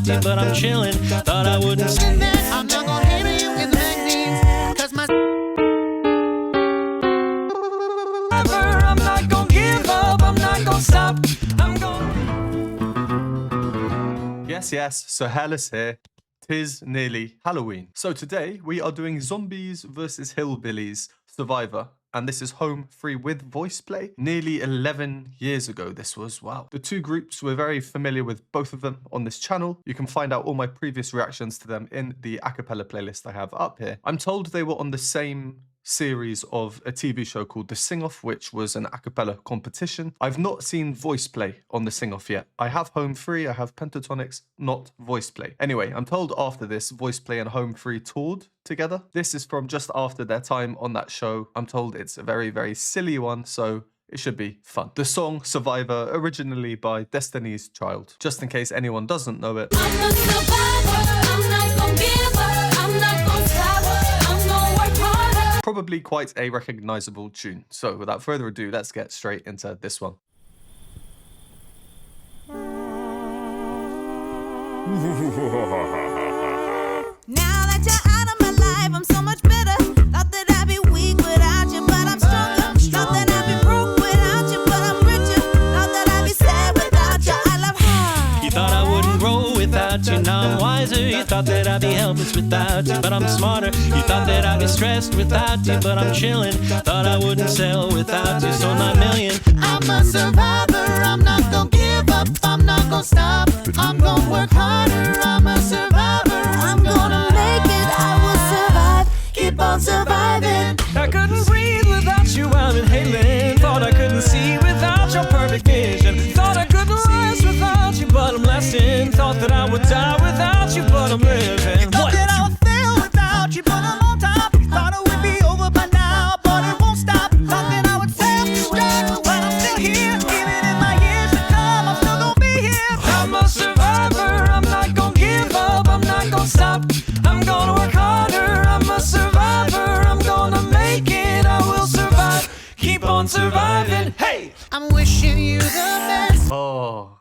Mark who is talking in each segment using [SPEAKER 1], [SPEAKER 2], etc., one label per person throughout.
[SPEAKER 1] without you, but I'm chilling. Thought I wouldn't send that.
[SPEAKER 2] I'm not gonna hate you in the magazines, 'cause my
[SPEAKER 1] I'm not gonna give up, I'm not gonna stop. I'm gonna.
[SPEAKER 3] Yes, so Hairless here. 'Tis nearly Halloween. So today we are doing Zombies versus Hillbillies Survivor. And this is home free with VoicePlay. Nearly 11 years ago this was, wow. The two groups, we're very familiar with both of them on this channel. You can find out all my previous reactions to them in the acapella playlist I have up here. I'm told they were on the same series of a TV show called The Sing-Off, which was an acapella competition. I've not seen VoicePlay on The Sing-Off yet. I have Home Free, I have Pentatonics, not VoicePlay. Anyway, I'm told after this, VoicePlay and Home Free toured together. This is from just after their time on that show. I'm told it's a very, very silly one, so it should be fun. The song Survivor, originally by Destiny's Child. Just in case anyone doesn't know it.
[SPEAKER 4] I'm a survivor, I'm not gonna give up, I'm not gonna stop, I'm gonna work harder.
[SPEAKER 3] Probably quite a recognizable tune. So without further ado, let's get straight into this one.
[SPEAKER 4] Now that you're out of my life, I'm so much better. Thought that I'd be weak without you, but I'm stronger. Thought that I'd be broke without you, but I'm richer. Thought that I'd be sad without you, I love hard.
[SPEAKER 1] You thought I wouldn't grow without you, now I'm wiser. You thought that I'd be helpless without you, but I'm smarter. You thought that I'd be stressed without you, but I'm chilling. Thought I wouldn't sell without you, so 9 million.
[SPEAKER 2] I'm a survivor, I'm not gonna give up, I'm not gonna stop, I'm gonna work harder, I'm a survivor,
[SPEAKER 4] I'm gonna make it, I will survive. Keep on surviving.
[SPEAKER 1] I couldn't breathe without you, I'm inhaling. Thought I couldn't see without your perfect vision. Thought I couldn't last without you, but I'm lasting. Thought that I would die without you, but I'm living.
[SPEAKER 2] thought that I would fail without you, but I'm on top, thought it would be over by now, but it won't stop, thought that I would self-destruct, but I'm still here, even in my years to come, I'm still gonna be here.
[SPEAKER 1] I'm a survivor, I'm not gonna give up, I'm not gonna stop. I'm gonna work harder, I'm a survivor, I'm gonna make it, I will survive. Keep on surviving, hey!
[SPEAKER 2] I'm wishing you the best.
[SPEAKER 3] Oh,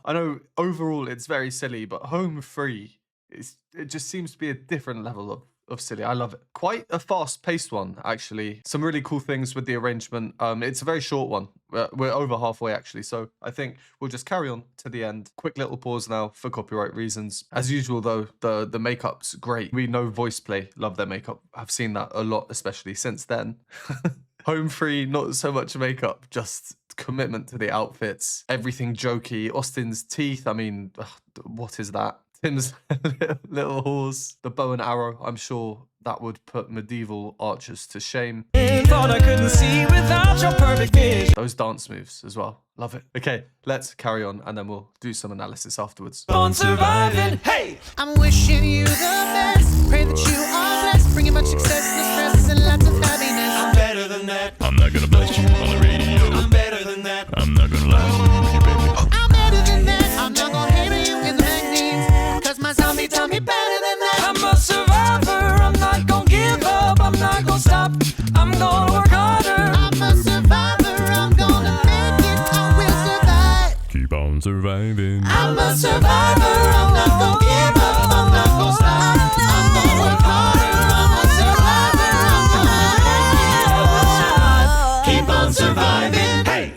[SPEAKER 3] I know overall it's very silly, but Home Free, it just seems to be a different level of silly. I love it. Quite a fast-paced one, actually. Some really cool things with the arrangement. It's a very short one. We're over halfway, actually, so I think we'll just carry on to the end. Quick little pause now for copyright reasons. As usual, though, the makeup's great. We know VoicePlay love their makeup. I've seen that a lot, especially since then. Home Free, not so much makeup, just commitment to the outfits. Everything jokey. Austin's teeth, I mean, what is that? Tim's little horse, the bow and arrow. I'm sure that would put medieval archers to shame.
[SPEAKER 1] Thought I couldn't see without your perfect vision.
[SPEAKER 3] Those dance moves as well. Love it. Okay, let's carry on and then we'll do some analysis afterwards.
[SPEAKER 1] On surviving, hey!
[SPEAKER 2] I'm wishing you the best, pray that you are blessed, bringing much success, no stress, and lots of happiness.
[SPEAKER 1] I'm better than that.
[SPEAKER 5] I'm not gonna blast you on the radio.
[SPEAKER 1] I'm better than that.
[SPEAKER 5] I'm not gonna lie to you, baby.
[SPEAKER 2] I'm better than that, I'm not gonna hate you in the magazines, 'cause my zombie tell me better than that.
[SPEAKER 1] I'm a survivor, I'm not gonna give up, I'm not gonna stop. I'm gonna work harder.
[SPEAKER 2] I'm a survivor, I'm gonna make it, I will survive.
[SPEAKER 5] Keep on surviving.
[SPEAKER 2] I'm a survivor, I'm not gonna give up, I'm not gonna stop, I'm gonna work harder, I'm a survivor, I'm gonna make it, I will survive. Keep on surviving.
[SPEAKER 1] Hey!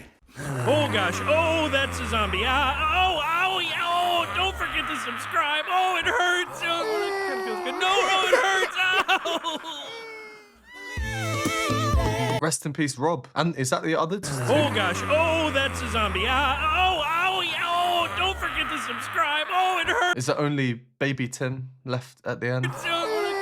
[SPEAKER 6] Oh gosh, oh that's a zombie. Oh, don't forget to subscribe. Oh, it hurts. Oh, it kind of feels good. No, it hurts. Oh.
[SPEAKER 3] Rest in peace, Rob. And is that the other?
[SPEAKER 6] Oh gosh, oh that's a zombie. Don't forget to subscribe. Oh, it hurts.
[SPEAKER 3] Is it only baby Tim left at the end?
[SPEAKER 6] Oh, it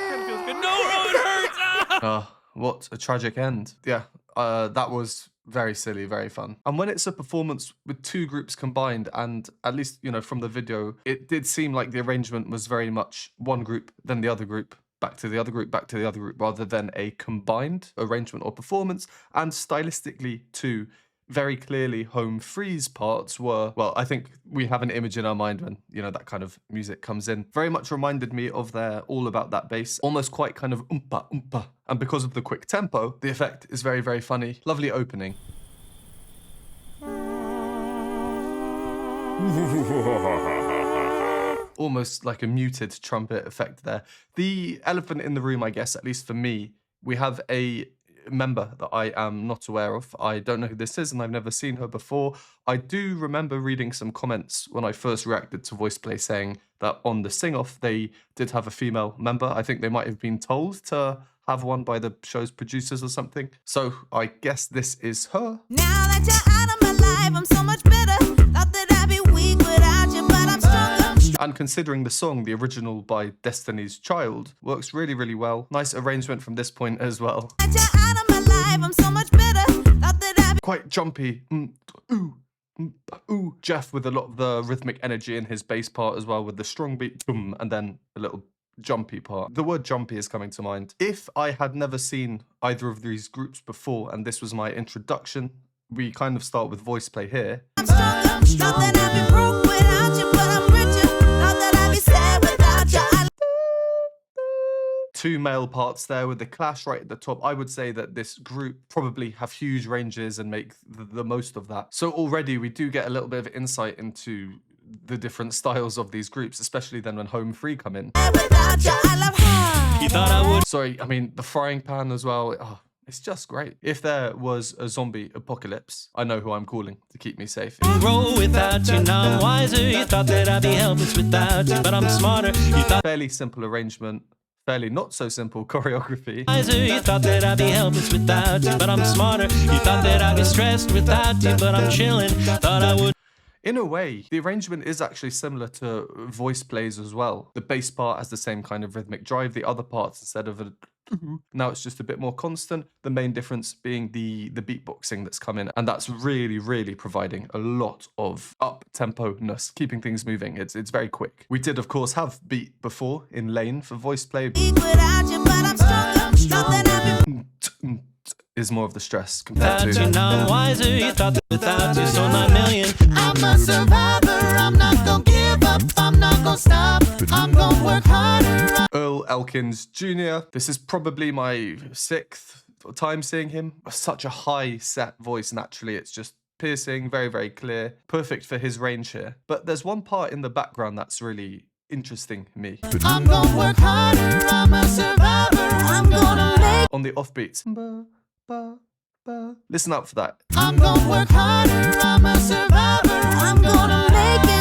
[SPEAKER 6] kind of feels good. No, it hurts.
[SPEAKER 3] Oh, what a tragic end. Yeah, that was very silly, very fun. And when it's a performance with two groups combined, and at least, you know, from the video, it did seem like the arrangement was very much one group, then the other group, back to the other group, back to the other group, rather than a combined arrangement or performance. And stylistically, too, very clearly Home Free's parts were, well, I think we have an image in our mind when, you know, that kind of music comes in. Very much reminded me of their All About That bass, almost quite kind of oompa oompa. And because of the quick tempo, the effect is very, very funny. Lovely opening. almost like a muted trumpet effect there. The elephant in the room, I guess, at least for me, we have a member that I am not aware of. I don't know who this is and I've never seen her before. I do remember reading some comments when I first reacted to VoicePlay saying that on the sing-off they did have a female member. I think they might have been told to have one by the show's producers or something. So I guess this is her.
[SPEAKER 4] Now that you're out of my life, I'm so much better. Thought that I'd be weak without you, but I'm stronger.
[SPEAKER 3] And considering the song, the original by Destiny's Child, works really, really well. Nice arrangement from this point as well.
[SPEAKER 4] That you're out of my life, I'm so much better. Thought that I'd be
[SPEAKER 3] Quite jumpy. Ooh. Jeff with a lot of the rhythmic energy in his bass part as well, with the strong beat, and then a little jumpy part. The word jumpy is coming to mind. If I had never seen either of these groups before and this was my introduction, we kind of start with VoicePlay here.
[SPEAKER 4] stronger. Thought that I'd be broke without you, but I'm richer. Thought that I'd be sad without you.
[SPEAKER 3] Two male parts there with the clash right at the top. I would say that this group probably have huge ranges and make the most of that. So already we do get a little bit of insight into the different styles of these groups, especially then when Home Free come in.
[SPEAKER 4] Without you, I love hard.
[SPEAKER 6] You thought I would
[SPEAKER 3] Sorry, I mean, the frying pan as well. Oh, it's just great. If there was a zombie apocalypse, I know who I'm calling to keep me safe.
[SPEAKER 6] grow without you. Now I'm wiser. You thought that I'd be helpless without you, but I'm smarter. You thought
[SPEAKER 3] Fairly simple arrangement, fairly not so simple choreography.
[SPEAKER 6] wiser. You thought that I'd be helpless without you, but I'm smarter. You thought that I'd be stressed without you, but I'm chilling. Thought I would.
[SPEAKER 3] In a way, the arrangement is actually similar to VoicePlay's as well. The bass part has the same kind of rhythmic drive, the other parts, instead of a now it's just a bit more constant. The main difference being the beatboxing that's come in, and that's really, really providing a lot of up-tempo-ness, keeping things moving. It's very quick. We did, of course, have beat before in Lane for VoicePlay.
[SPEAKER 4] Weak without you, but I'm stronger. Thought that I'd be
[SPEAKER 3] Is more of the stress compared
[SPEAKER 6] Without you,
[SPEAKER 3] to
[SPEAKER 6] now I'm wiser. You thought that without you, so 9 million.
[SPEAKER 2] I'm a survivor, I'm not gonna give up, I'm not gonna stop, I'm gonna work harder.
[SPEAKER 3] Earl Elkins Jr. This is probably my 6th time seeing him. Such a high set voice, naturally. It's just piercing, very, very clear. Perfect for his range here. But there's one part in the background that's really interesting to me.
[SPEAKER 2] I'm gonna work harder, I'm a survivor, I'm gonna make,
[SPEAKER 3] On the offbeats. Ba, ba, ba. Listen out for that.
[SPEAKER 2] I'm gonna work harder, I'm a survivor, I'm gonna make it.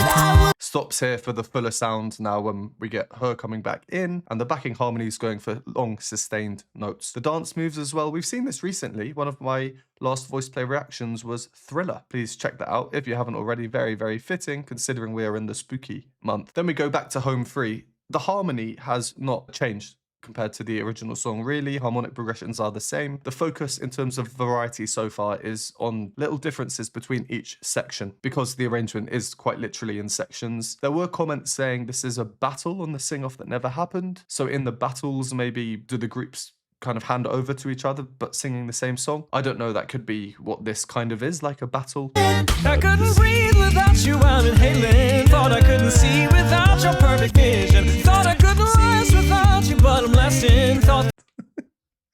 [SPEAKER 3] Stops here for the fuller sound now when we get her coming back in, and the backing harmonies going for long sustained notes. The dance moves as well. We've seen this recently. One of my last VoicePlay reactions was Thriller. Please check that out if you haven't already. Very, very fitting considering we are in the spooky month. Then we go back to Home Free. The harmony has not changed compared to the original song, really. Harmonic progressions are the same. The focus in terms of variety so far is on little differences between each section, because the arrangement is quite literally in sections. There were comments saying this is a battle on the sing-off that never happened. So in the battles, maybe do the groups kind of hand over to each other but singing the same song? I don't know, that could be what this kind of is, like a battle.
[SPEAKER 1] I couldn't breathe without you, I'm inhaling. Thought I couldn't see without your perfect vision. Thought I couldn't last without you, but I'm lasting. Thought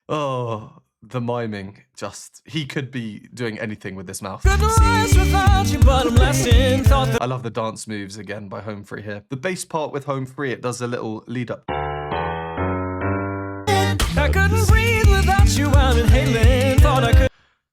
[SPEAKER 3] Oh, the miming, just, he could be doing anything with his mouth.
[SPEAKER 1] couldn't last without you, but I'm lasting. Thought that
[SPEAKER 3] I love the dance moves again by Home Free here. The bass part with Home Free, it does a little lead up.
[SPEAKER 1] I couldn't breathe without you, I'm inhaling. Thought I could.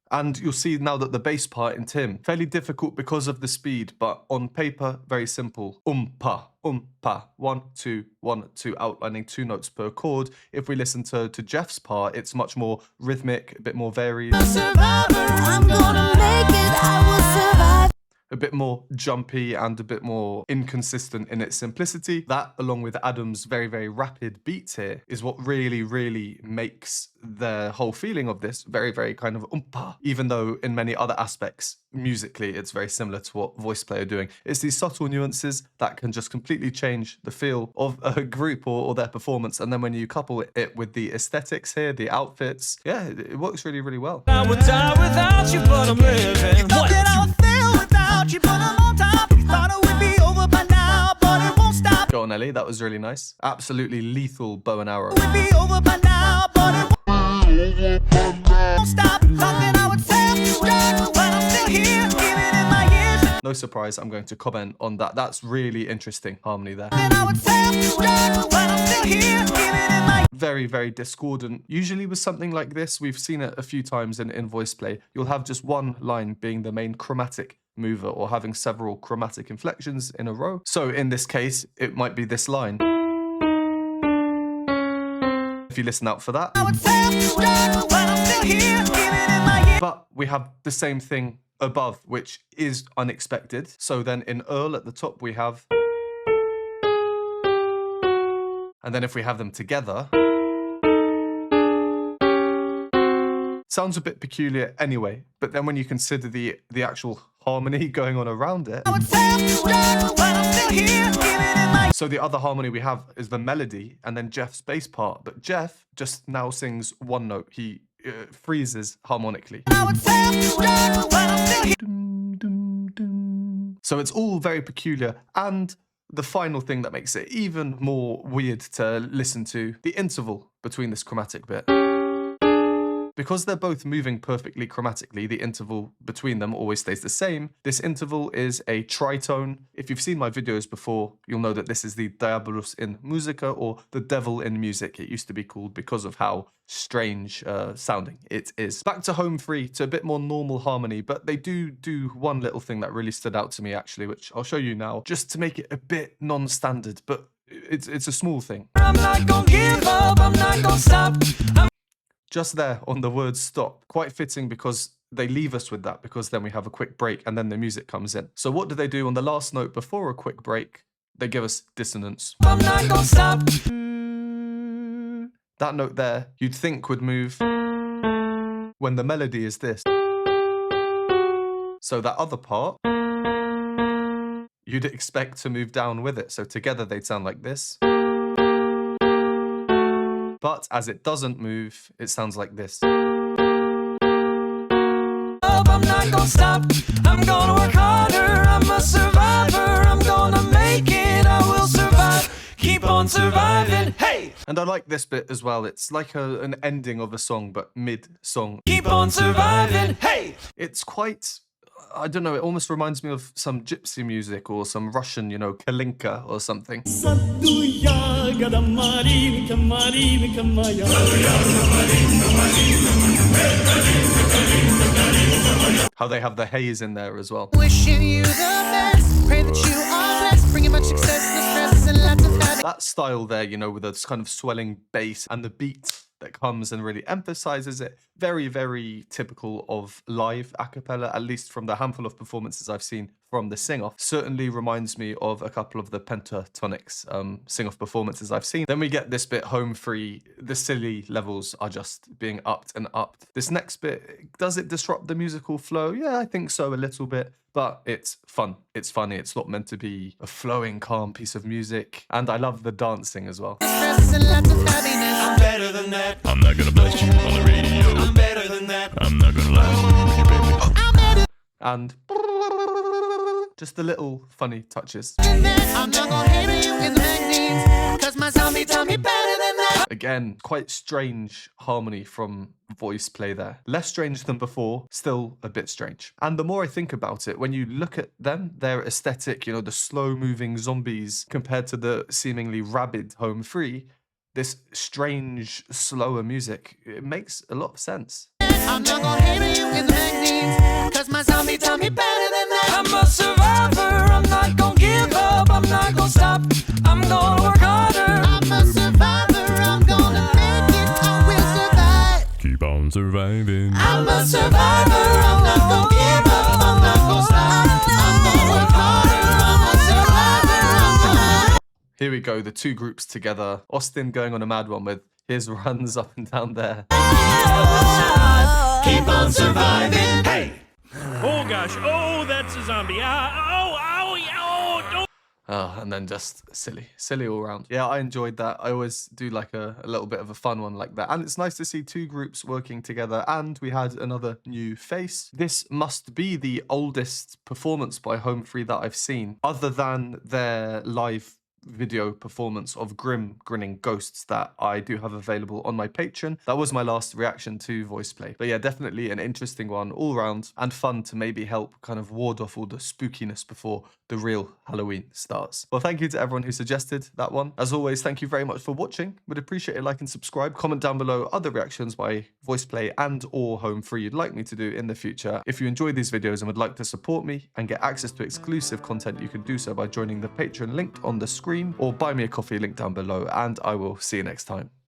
[SPEAKER 3] And you'll see now that the bass part in Tim, fairly difficult because of the speed, but on paper, very simple. Pa, 1, 2, 1, 2, outlining 2 notes per chord. If we listen to Jeff's part, it's much more rhythmic, a bit more varied,
[SPEAKER 2] survivor, I'm gonna make it, I will survive.
[SPEAKER 3] a bit more jumpy and a bit more inconsistent in its simplicity. That, along with Adam's very, very rapid beats here, is what really, really makes the whole feeling of this very, very kind of even though in many other aspects, musically, it's very similar to what VoicePlay are doing. It's these subtle nuances that can just completely change the feel of a group or their performance. And then when you couple it with the aesthetics here, the outfits, yeah, it works really, really well.
[SPEAKER 1] I would die without you, but I'm living.
[SPEAKER 2] Thought that I would fail without you, but I'm on top. Thought it would be over by now, but it won't stop.
[SPEAKER 3] Go on, Ellie, that was really nice. Absolutely lethal bow and arrow.
[SPEAKER 2] It would be over by now, but it won't stop. Thought that I would self-destruct, but I'm still here, even in my years to
[SPEAKER 3] No surprise, I'm going to comment on that. That's really interesting harmony there.
[SPEAKER 4] And I would self-destruct, but I'm still here, giving it my
[SPEAKER 3] Very, very discordant. Usually with something like this, we've seen it a few times in VoicePlay, you'll have just one line being the main chromatic mover or having several chromatic inflections in a row. So in this case, it might be this line. If you listen out for that.
[SPEAKER 4] I would self-destruct, but I'm still here, giving it my year.
[SPEAKER 3] But we have the same thing above, which is unexpected. So then in Earl at the top, we have... And then if we have them together... Sounds a bit peculiar anyway, but then when you consider the actual harmony going on around it...
[SPEAKER 4] I would self-destruct, but I'm still here, giving it my
[SPEAKER 3] So the other harmony we have is the melody and then Jeff's bass part, but Jeff just now sings one note. He freezes harmonically.
[SPEAKER 4] I would self-destruct, but I'm still here.
[SPEAKER 3] Dum, dum, dum. So it's all very peculiar, and the final thing that makes it even more weird to listen to, the interval between this chromatic bit. Because they're both moving perfectly chromatically, the interval between them always stays the same. This interval is a tritone. If you've seen my videos before, you'll know that this is the Diabolus in Musica, or the devil in music. It used to be called because of how strange sounding it is. Back to home free, to a bit more normal harmony, but they do one little thing that really stood out to me actually, which I'll show you now, just to make it a bit non-standard, but it's a small thing.
[SPEAKER 1] I'm not gonna give up, I'm not gonna stop.
[SPEAKER 3] Just there on the word stop. Quite fitting because they leave us with that, because then we have a quick break and then the music comes in. So what do they do on the last note before a quick break? They give us dissonance.
[SPEAKER 1] I'm not gonna stop.
[SPEAKER 3] That note there, you'd think would move when the melody is this. So that other part, you'd expect to move down with it. So together they'd sound like this. But as it doesn't move, it sounds like this.
[SPEAKER 1] I'm not gonna stop. I'm gonna work harder. I'm a survivor. I'm gonna make it. I will survive. Keep on surviving. Hey!
[SPEAKER 3] And I like this bit as well. It's like an ending of a song, but mid-song.
[SPEAKER 1] Keep on surviving. Hey!
[SPEAKER 3] It's quite... I don't know, it almost reminds me of some gypsy music or some Russian, you know, kalinka or something. How they have the haze in there as well.
[SPEAKER 2] Wishing you the best. Pray that you are blessed. Bringing much success, no stress, and lots of happiness.
[SPEAKER 3] That style there, you know, with this kind of swelling bass and the beat that comes and really emphasizes it. Very, very typical of live a cappella, at least from the handful of performances I've seen from the sing-off. Certainly reminds me of a couple of the Pentatonics sing-off performances I've seen. Then we get this bit home free. The silly levels are just being upped and upped. This next bit, does it disrupt the musical flow? Yeah, I think so a little bit. But it's fun. It's funny. It's not meant to be a flowing, calm piece of music. And I love the dancing as well.
[SPEAKER 2] Stress and lots of happiness.
[SPEAKER 1] I'm better than that.
[SPEAKER 5] I'm not gonna blast you on the radio.
[SPEAKER 1] I'm better than that.
[SPEAKER 5] I'm not gonna lie to you, baby.
[SPEAKER 2] I'm better
[SPEAKER 3] And just the little funny touches.
[SPEAKER 2] than that. I'm not gonna hate you in the magazines. Cause my zombie tell me better than that.
[SPEAKER 3] Again, quite strange harmony from VoicePlay there. Less strange than before, still a bit strange. And the more I think about it, when you look at them, their aesthetic, you know, the slow-moving zombies compared to the seemingly rabid home free, this strange, slower music, it makes a lot of sense.
[SPEAKER 2] I'm not gonna hate you in the magazines. Cause my zombie tell me better than that.
[SPEAKER 1] I'm a survivor. I'm not gonna give up. I'm not gonna stop. I'm gonna work harder.
[SPEAKER 2] I'm a survivor. I'm gonna make it. I will survive.
[SPEAKER 5] Keep on surviving.
[SPEAKER 2] I'm a survivor. I'm not gonna give up. I'm not gonna stop. I'm gonna work harder. I'm a survivor. I'm gonna.
[SPEAKER 3] Here we go, the two groups together. Austin going on a mad one with his runs up and down there.
[SPEAKER 1] Keep on surviving. Hey!
[SPEAKER 6] Oh gosh, oh that's a zombie. Don't.
[SPEAKER 3] And then just silly all around. Yeah, I enjoyed that. I always do like a little bit of a fun one like that. And it's nice to see two groups working together. And we had another new face. This must be the oldest performance by Home Free that I've seen, other than their live video performance of grim grinning ghosts that I do have available on my Patreon. That was my last reaction to VoicePlay. But yeah, definitely an interesting one all round and fun to maybe help kind of ward off all the spookiness before the real Halloween starts. Well, thank you to everyone who suggested that one. As always, thank you very much for watching. Would appreciate a like and subscribe. Comment down below other reactions by VoicePlay and or Home Free you'd like me to do in the future. If you enjoy these videos and would like to support me and get access to exclusive content, you can do so by joining the Patreon linked on the screen or buy me a coffee link down below, and I will see you next time.